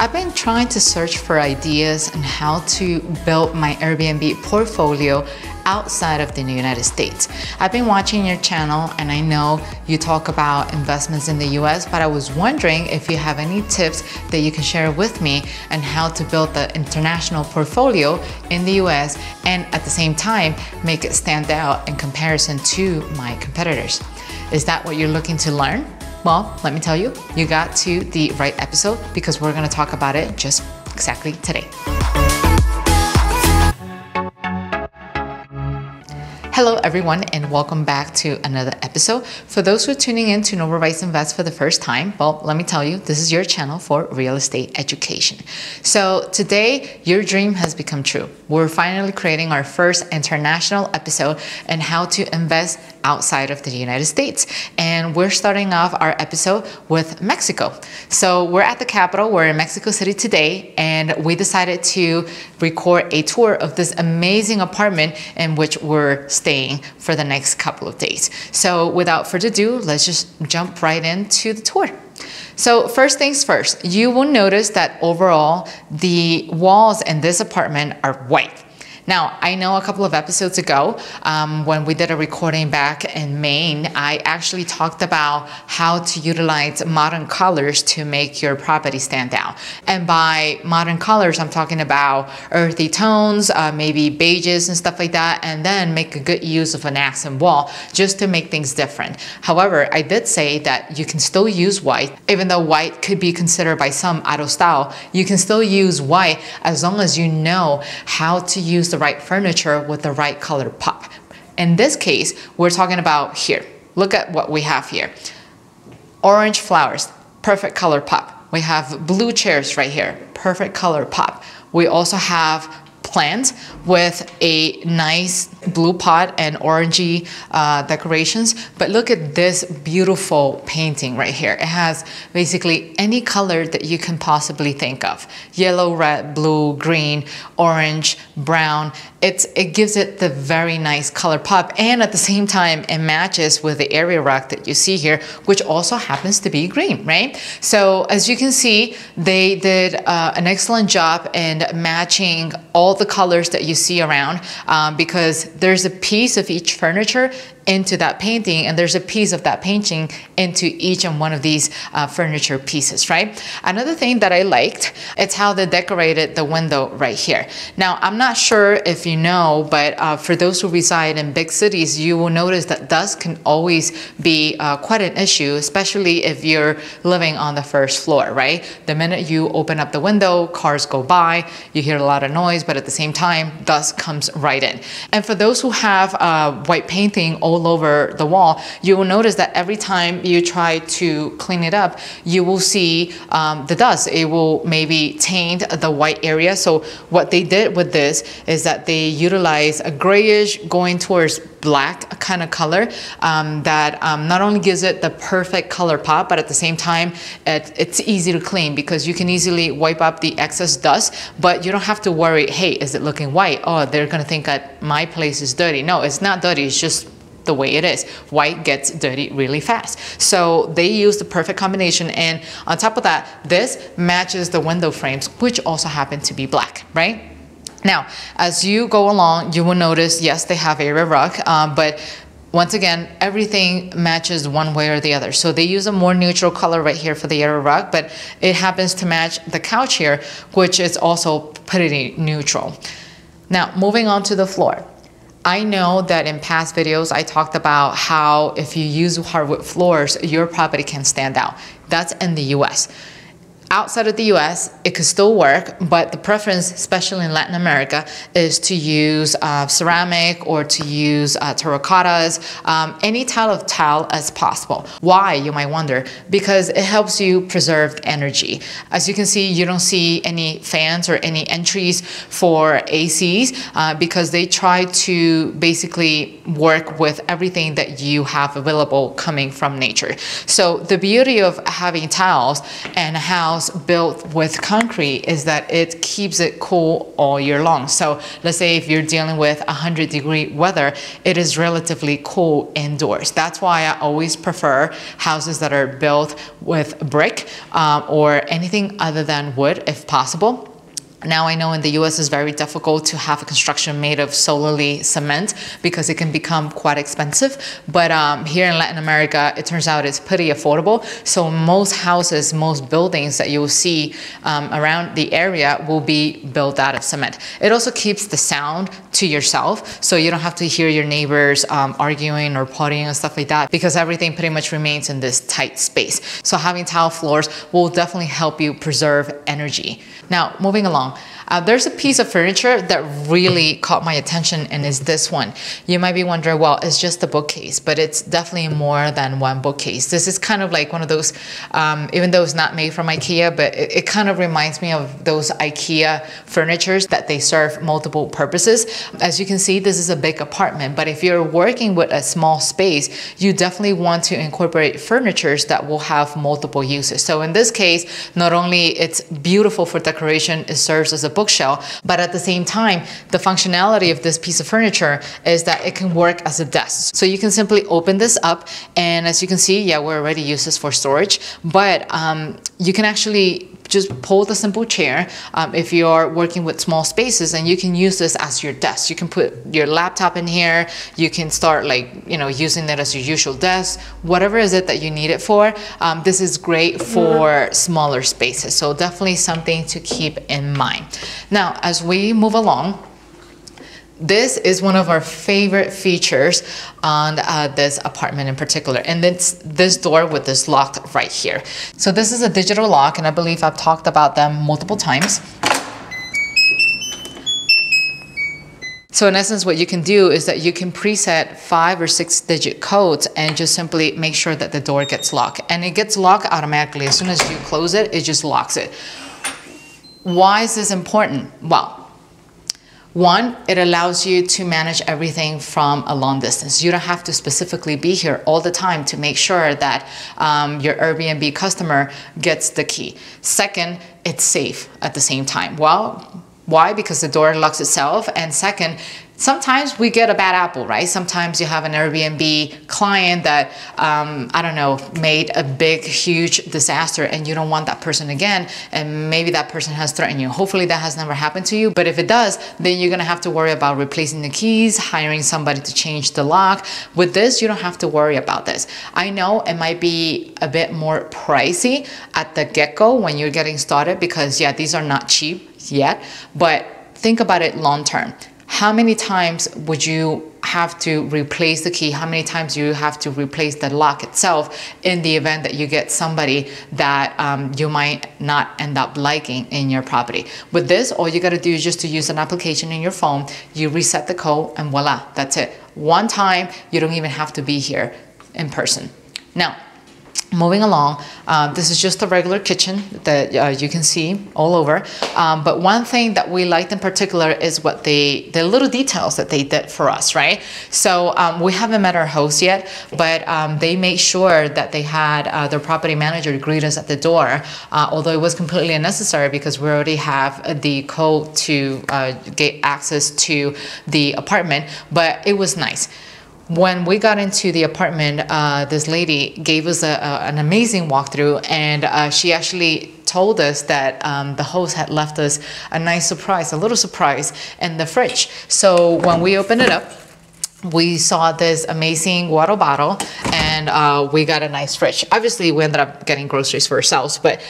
I've been trying to search for ideas on how to build my Airbnb portfolio outside of the United States. I've been watching your channel and I know you talk about investments in the US, but I was wondering if you have any tips that you can share with me on how to build the international portfolio in the US and at the same time make it stand out in comparison to my competitors. Is that what you're looking to learn? Well, let me tell you, you got to the right episode because we're gonna talk about it just exactly today. Hello everyone and welcome back to another episode. For those who are tuning in to Novarise Invest for the first time, well, let me tell you, this is your channel for real estate education. So today, your dream has become true. We're finally creating our first international episode on how to invest outside of the United States. And we're starting off our episode with Mexico. So we're at the capital, we're in Mexico City today, and we decided to record a tour of this amazing apartment in which we're staying for the next couple of days. So without further ado, let's just jump right into the tour. So first things first, you will notice that overall, the walls in this apartment are white. Now, I know a couple of episodes ago, when we did a recording back in Maine, I actually talked about how to utilize modern colors to make your property stand out. And by modern colors, I'm talking about earthy tones, maybe beiges and stuff like that, and then make a good use of an accent wall just to make things different. However, I did say that you can still use white, even though white could be considered by some out of style. You can still use white as long as you know how to use the right furniture with the right color pop. In this case, we're talking about here. Look at what we have here. Orange flowers, perfect color pop. We have blue chairs right here, perfect color pop. We also have plants with a nice blue pot and orangey decorations. But look at this beautiful painting right here. It has basically any color that you can possibly think of. Yellow, red, blue, green, orange, brown. It gives it the very nice color pop, and at the same time it matches with the area rug that you see here, which also happens to be green, right? So as you can see, they did an excellent job in matching all the colors that you see around, because there's a piece of each furniture into that painting, and there's a piece of that painting into each and one of these furniture pieces, right? Another thing that I liked, it's how they decorated the window right here. Now, I'm not sure if you know, but for those who reside in big cities, you will notice that dust can always be quite an issue, especially if you're living on the first floor, right? The minute you open up the window, cars go by, you hear a lot of noise, but at the same time, dust comes right in. And for those who have white painting all over the wall, you will notice that every time you try to clean it up, you will see the dust. It will maybe taint the white area. So what they did with this is that they utilize a grayish going towards black kind of color that not only gives it the perfect color pop, but at the same time, it's easy to clean because you can easily wipe up the excess dust, but you don't have to worry, hey, is it looking white? Oh, they're gonna think that my place is dirty. No, it's not dirty, it's just the way it is. White gets dirty really fast. So they use the perfect combination, and on top of that, this matches the window frames, which also happen to be black, right? Now, as you go along, you will notice, yes, they have area rug, but once again, everything matches one way or the other. So they use a more neutral color right here for the area rug, but it happens to match the couch here, which is also pretty neutral. Now, moving on to the floor. I know that in past videos, I talked about how if you use hardwood floors, your property can stand out. That's in the US. Outside of the US, it could still work, but the preference, especially in Latin America, is to use ceramic or to use terracottas, any type of tile as possible. Why, you might wonder? Because it helps you preserve energy. As you can see, you don't see any fans or any entries for ACs because they try to basically work with everything that you have available coming from nature. So the beauty of having tiles and how house built with concrete is that it keeps it cool all year long. So let's say if you're dealing with 100-degree weather, it is relatively cool indoors. That's why I always prefer houses that are built with brick or anything other than wood if possible. Now I know in the US it's very difficult to have a construction made of solely cement because it can become quite expensive. But here in Latin America, it turns out it's pretty affordable. So most houses, most buildings that you will see around the area will be built out of cement. It also keeps the sound to yourself, so you don't have to hear your neighbors arguing or partying and stuff like that, because everything pretty much remains in this tight space. So having tile floors will definitely help you preserve energy. Now, moving along, there's a piece of furniture that really caught my attention, and is this one. You might be wondering, well, it's just a bookcase, but it's definitely more than one bookcase. This is kind of like one of those, even though it's not made from IKEA, but it kind of reminds me of those IKEA furnitures that they serve multiple purposes. As you can see, this is a big apartment, but if you're working with a small space, you definitely want to incorporate furnitures that will have multiple uses. So in this case, not only it's beautiful for decoration, it serves as a bookshelf, but at the same time, the functionality of this piece of furniture is that it can work as a desk. So you can simply open this up, and as you can see, yeah, we already use this for storage, but you can actually just pull the simple chair if you're working with small spaces, and you can use this as your desk. You can put your laptop in here. You can start using it as your usual desk, whatever is it that you need it for. This is great for smaller spaces. So definitely something to keep in mind. Now, as we move along, this is one of our favorite features on this apartment in particular, and it's this door with this lock right here. So this is a digital lock, and I believe I've talked about them multiple times. So in essence, what you can do is that you can preset 5 or 6 digit codes and just simply make sure that the door gets locked, and it gets locked automatically. As soon as you close it, it just locks it. Why is this important? Well, one, it allows you to manage everything from a long distance. You don't have to specifically be here all the time to make sure that your Airbnb customer gets the key. Second, it's safe at the same time. Well, why? Because the door locks itself. And second, sometimes we get a bad apple, right? Sometimes you have an Airbnb client that, I don't know, made a big, huge disaster, and you don't want that person again. And maybe that person has threatened you. Hopefully that has never happened to you. But if it does, then you're gonna have to worry about replacing the keys, hiring somebody to change the lock. With this, you don't have to worry about this. I know it might be a bit more pricey at the get-go when you're getting started, because yeah, these are not cheap yet, but think about it long term. How many times would you have to replace the key? How many times do you have to replace the lock itself in the event that you get somebody that you might not end up liking in your property? With this, all you got to do is just to use an application in your phone. You reset the code and voila, that's it. One time, you don't even have to be here in person. Now, moving along, this is just a regular kitchen that you can see all over. But one thing that we liked in particular is what the little details that they did for us, right? So we haven't met our host yet, but they made sure that they had their property manager greet us at the door, although it was completely unnecessary because we already have the code to get access to the apartment, but it was nice. When we got into the apartment, this lady gave us an amazing walkthrough, and she actually told us that the host had left us a nice surprise, a little surprise in the fridge. So when we opened it up, we saw this amazing water bottle, and we got a nice fridge. Obviously, we ended up getting groceries for ourselves, but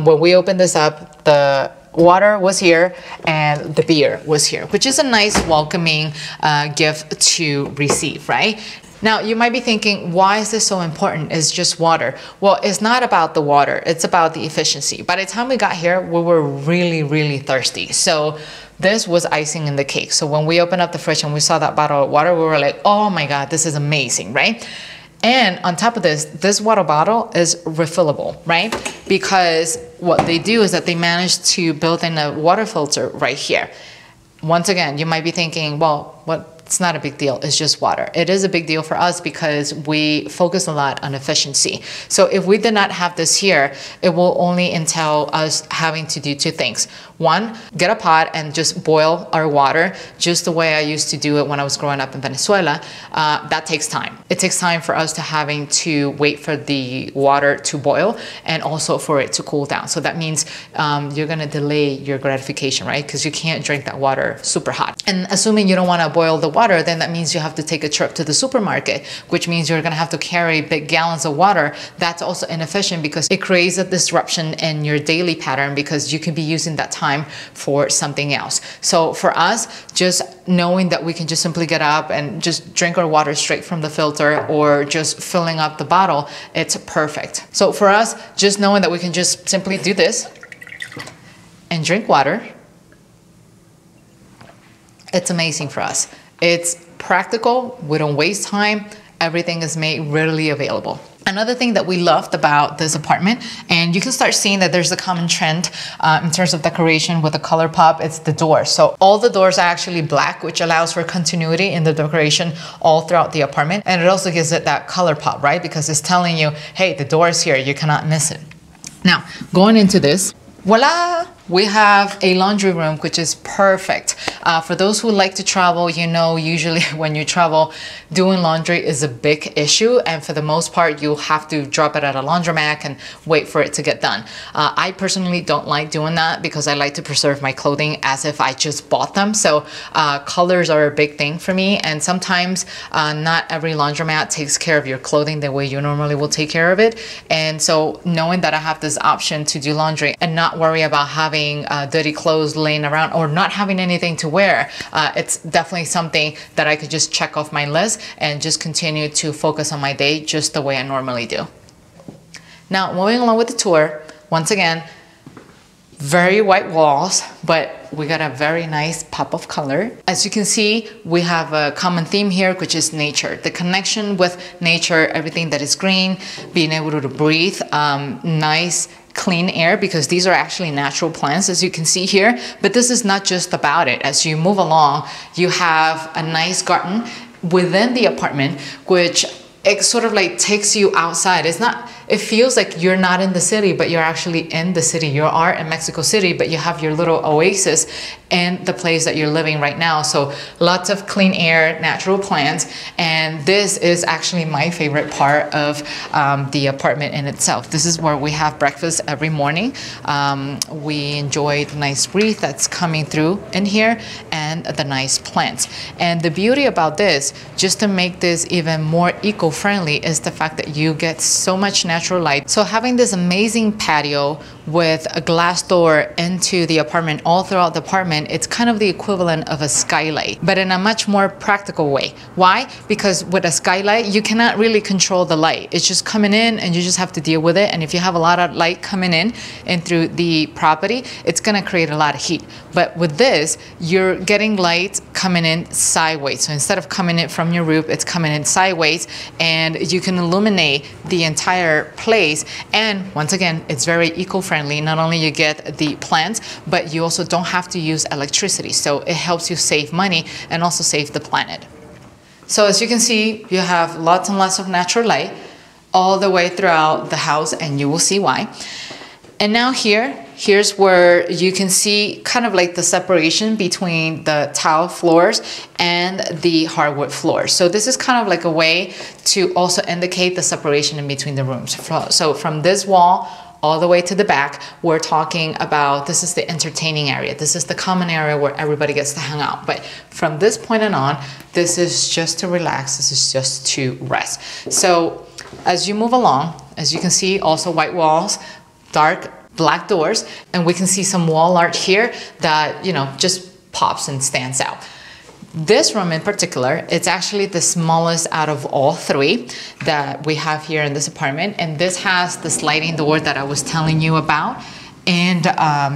when we opened this up, the water was here and the beer was here, which is a nice welcoming gift to receive, right? Now, you might be thinking, why is this so important? It's just water. Well, it's not about the water. It's about the efficiency. By the time we got here, we were really, really thirsty. So this was icing in the cake. So when we opened up the fridge and we saw that bottle of water, we were like, oh my God, this is amazing, right? And on top of this, this water bottle is refillable, right? Because what they do is that they manage to build in a water filter right here. Once again, you might be thinking, well, what it's not a big deal. It's just water. It is a big deal for us because we focus a lot on efficiency. So if we did not have this here, it will only entail us having to do two things. One, get a pot and just boil our water just the way I used to do it when I was growing up in Venezuela. That takes time. It takes time for us to having to wait for the water to boil and also for it to cool down. So that means you're going to delay your gratification, right? Because you can't drink that water super hot. And assuming you don't want to boil the water, then that means you have to take a trip to the supermarket, which means you're going to have to carry big gallons of water. That's also inefficient because it creates a disruption in your daily pattern because you can be using that time for something else. So for us, just knowing that we can just simply get up and just drink our water straight from the filter or just filling up the bottle, it's perfect. So for us, just knowing that we can just simply do this and drink water, it's amazing for us. It's practical, we don't waste time, everything is made readily available. Another thing that we loved about this apartment, and you can start seeing that there's a common trend in terms of decoration with the color pop, it's the doors. So all the doors are actually black, which allows for continuity in the decoration all throughout the apartment. And it also gives it that color pop, right? Because it's telling you, hey, the door is here, you cannot miss it. Now, going into this, voila! We have a laundry room, which is perfect. For those who like to travel, you know, usually when you travel, doing laundry is a big issue. And for the most part, you'll have to drop it at a laundromat and wait for it to get done. I personally don't like doing that because I like to preserve my clothing as if I just bought them. So colors are a big thing for me. And sometimes not every laundromat takes care of your clothing the way you normally will take care of it. And so knowing that I have this option to do laundry and not worry about having dirty clothes laying around or not having anything to wear, it's definitely something that I could just check off my list and just continue to focus on my day just the way I normally do. Now, moving along with the tour, once again, very white walls, but we got a very nice pop of color. As you can see, we have a common theme here, which is nature. The connection with nature, everything that is green, being able to breathe, nice clean air, because these are actually natural plants, as you can see here. But this is not just about it. As you move along, you have a nice garden within the apartment, which it sort of like takes you outside. It feels like you're not in the city, but you're actually in the city. You are in Mexico City, but you have your little oasis in the place that you're living right now. So lots of clean air, natural plants. And this is actually my favorite part of the apartment in itself. This is where we have breakfast every morning. We enjoy the nice breeze that's coming through in here and the nice plants. And the beauty about this, just to make this even more eco-friendly, is the fact that you get so much natural light. So having this amazing patio with a glass door into the apartment all throughout the apartment, it's kind of the equivalent of a skylight, but in a much more practical way. Why? Because with a skylight, you cannot really control the light. It's just coming in and you just have to deal with it. And if you have a lot of light coming in and through the property, it's gonna create a lot of heat. But with this, you're getting light coming in sideways. So instead of coming in from your roof, it's coming in sideways, and you can illuminate the entire place. And once again, it's very eco-friendly. Not only you get the plants, but you also don't have to use electricity. So it helps you save money and also save the planet. So as you can see, you have lots and lots of natural light all the way throughout the house, and you will see why. And now here's where you can see kind of like the separation between the tile floors and the hardwood floors. So this is kind of like a way to also indicate the separation in between the rooms. So from this wall all the way to the back, we're talking about, this is the entertaining area. This is the common area where everybody gets to hang out. But from this point on, this is just to relax. This is just to rest. So as you move along, as you can see, also white walls, dark black doors, and we can see some wall art here that, you know, just pops and stands out. This room in particular, it's actually the smallest out of all three that we have here in this apartment. And this has the sliding door that I was telling you about in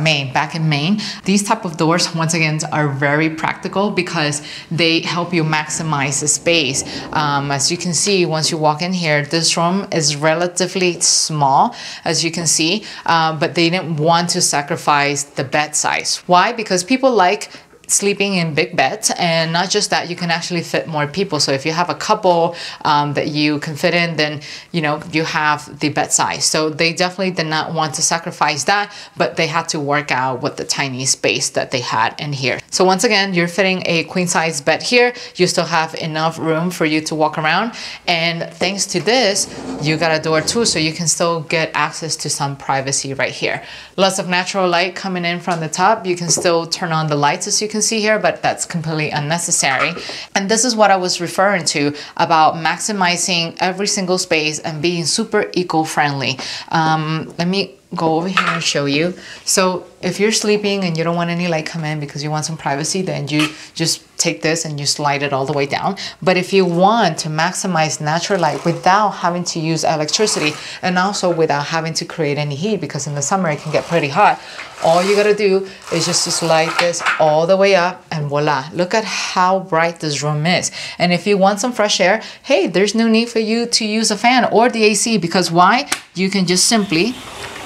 Maine, back in Maine. These type of doors, once again, are very practical because they help you maximize the space. As you can see, once you walk in here, this room is relatively small, as you can see, but they didn't want to sacrifice the bed size. Why? Because people like sleeping in big beds, and not just that, you can actually fit more people. So if you have a couple that you can fit in, then you have the bed size. So they definitely did not want to sacrifice that, but they had to work out with the tiny space that they had in here. So once again, you're fitting a queen size bed here. You still have enough room for you to walk around, and thanks to this, you got a door too, so you can still get access to some privacy right here. Lots of natural light coming in from the top. You can still turn on the lights, as you can see here, but that's completely unnecessary. And this is what I was referring to about maximizing every single space and being super eco-friendly. Let me go over here and show you. So if you're sleeping and you don't want any light come in because you want some privacy, then you just take this and you slide it all the way down. But if you want to maximize natural light without having to use electricity, and also without having to create any heat, because in the summer it can get pretty hot, all you gotta do is just to slide this all the way up, and voila, look at how bright this room is. And if you want some fresh air, hey, there's no need for you to use a fan or the AC, because why? You can just simply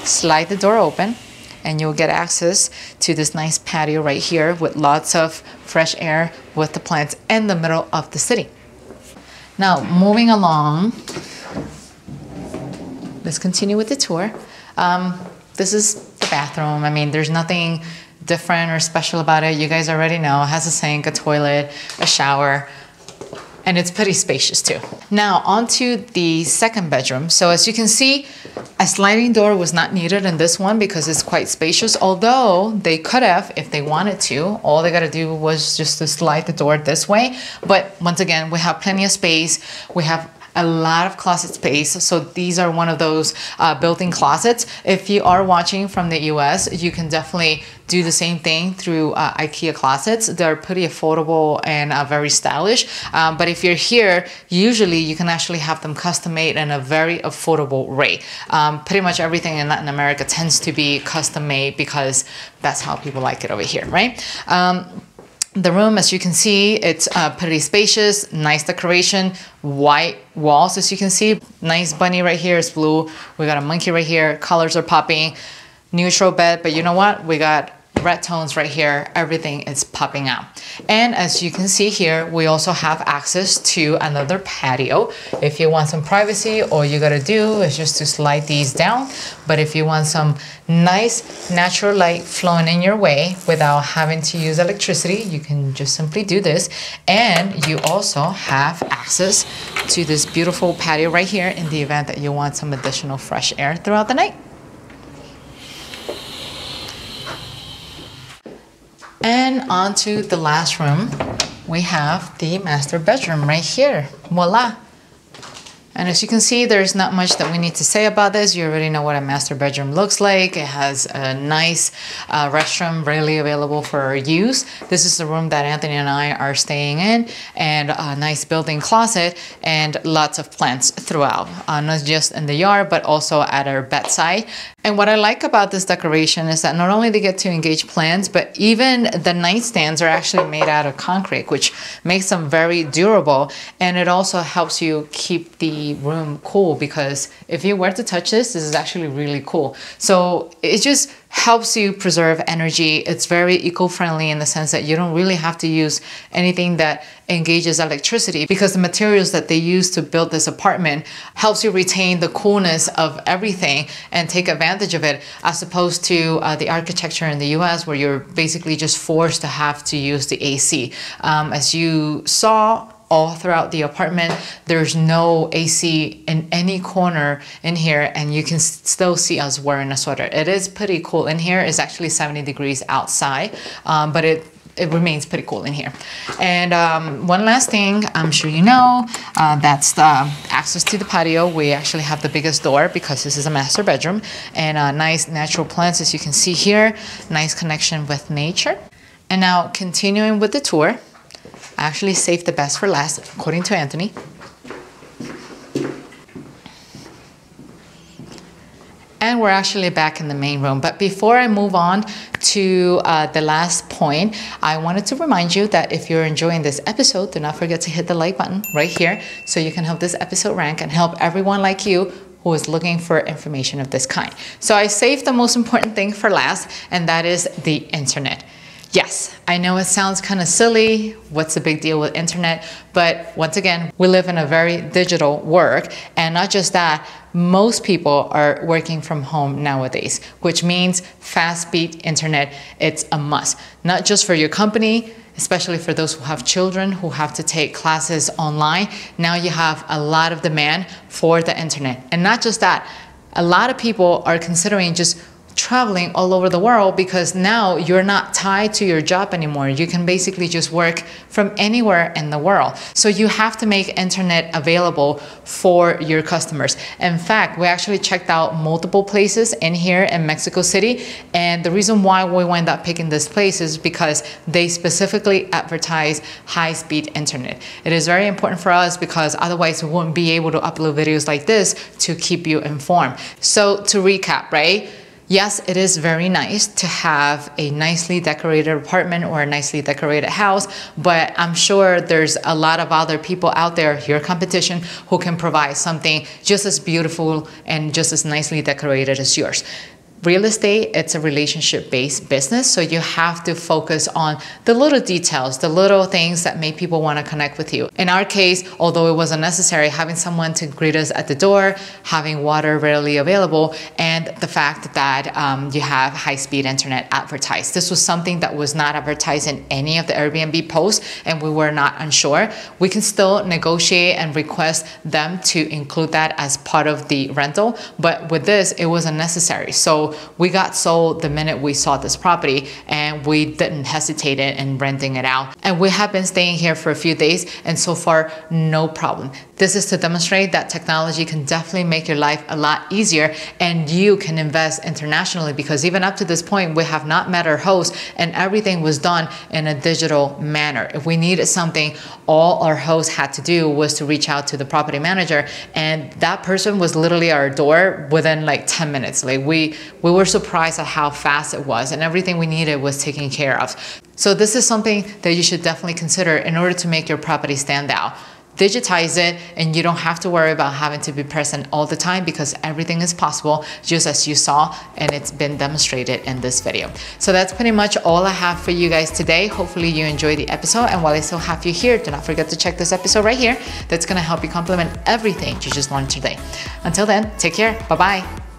slide the door open and you'll get access to this nice patio right here with lots of fresh air with the plants in the middle of the city. Now, moving along, let's continue with the tour. This is the bathroom. I mean, there's nothing different or special about it. You guys already know it has a sink, a toilet, a shower, and it's pretty spacious too. Now onto the second bedroom. So as you can see, a sliding door was not needed in this one because it's quite spacious, although they could have if they wanted to. All they gotta do was just to slide the door this way. But once again, we have plenty of space. We have a lot of closet space. So these are one of those built-in closets. If you are watching from the US, you can definitely do the same thing through IKEA closets. They're pretty affordable and very stylish. But if you're here, usually you can actually have them custom made in a very affordable rate. Pretty much everything in Latin America tends to be custom made because that's how people like it over here, right? The room, as you can see, it's pretty spacious, nice decoration, white walls, as you can see. Nice bunny right here is blue. We got a monkey right here. Colors are popping. Neutral bed, but you know what? We got red tones right here. Everything is popping out. And as you can see here, we also have access to another patio. If you want some privacy, all you gotta do is just to slide these down. But if you want some nice natural light flowing in your way without having to use electricity, you can just simply do this. And you also have access to this beautiful patio right here in the event that you want some additional fresh air throughout the night. And onto the last room, we have the master bedroom right here. Voila. And as you can see, there's not much that we need to say about this. You already know what a master bedroom looks like. It has a nice restroom readily available for use. This is the room that Anthony and I are staying in, and a nice built-in closet and lots of plants throughout, not just in the yard, but also at our bedside. And what I like about this decoration is that not only they get to engage plants, but even the nightstands are actually made out of concrete, which makes them very durable. And it also helps you keep the room cool, because if you were to touch this, this is actually really cool. So it just helps you preserve energy. It's very eco-friendly in the sense that you don't really have to use anything that engages electricity, because the materials that they use to build this apartment helps you retain the coolness of everything and take advantage of it, as opposed to the architecture in the US where you're basically just forced to have to use the AC. As you saw all throughout the apartment, there's no AC in any corner in here, and you can still see us wearing a sweater. It is pretty cool in here. It's actually 70 degrees outside, but it remains pretty cool in here. And one last thing, I'm sure you know, that's the access to the patio. We actually have the biggest door because this is a master bedroom, and nice natural plants, as you can see here. Nice connection with nature. And now continuing with the tour, I actually saved the best for last, according to Anthony. And we're actually back in the main room. But before I move on to the last point, I wanted to remind you that if you're enjoying this episode, do not forget to hit the like button right here so you can help this episode rank and help everyone like you who is looking for information of this kind. So I saved the most important thing for last, and that is the internet. Yes, I know it sounds kind of silly. What's the big deal with internet? But once again, we live in a very digital world. And not just that, most people are working from home nowadays, which means fast speed internet, it's a must. Not just for your company, especially for those who have children who have to take classes online. Now you have a lot of demand for the internet. And not just that, a lot of people are considering just traveling all over the world because now you're not tied to your job anymore. You can basically just work from anywhere in the world. So you have to make internet available for your customers. In fact, we actually checked out multiple places in here in Mexico City. And the reason why we wound up picking this place is because they specifically advertise high-speed internet. It is very important for us because otherwise we wouldn't be able to upload videos like this to keep you informed. So to recap, right? Yes, it is very nice to have a nicely decorated apartment or a nicely decorated house, but I'm sure there's a lot of other people out there, your competition, who can provide something just as beautiful and just as nicely decorated as yours. Real estate, it's a relationship-based business, so you have to focus on the little details, the little things that make people want to connect with you. In our case, although it wasn't necessary, having someone to greet us at the door, having water readily available, and the fact that you have high-speed internet advertised. This was something that was not advertised in any of the Airbnb posts, and we were not unsure. We can still negotiate and request them to include that as part of the rental, but with this, it wasn't necessary. So we got sold the minute we saw this property, and we didn't hesitate in renting it out. And we have been staying here for a few days, and so far, no problem. This is to demonstrate that technology can definitely make your life a lot easier, and you can invest internationally, because even up to this point, we have not met our host, and everything was done in a digital manner. If we needed something, all our host had to do was to reach out to the property manager, and that person was literally at our door within like 10 minutes. Like we were surprised at how fast it was, and everything we needed was taken care of. So this is something that you should definitely consider in order to make your property stand out. Digitize it, and you don't have to worry about having to be present all the time, because everything is possible, just as you saw, and it's been demonstrated in this video. So that's pretty much all I have for you guys today. Hopefully you enjoyed the episode, and while I still have you here, do not forget to check this episode right here. That's going to help you complement everything you just learned today. Until then, take care. Bye-bye.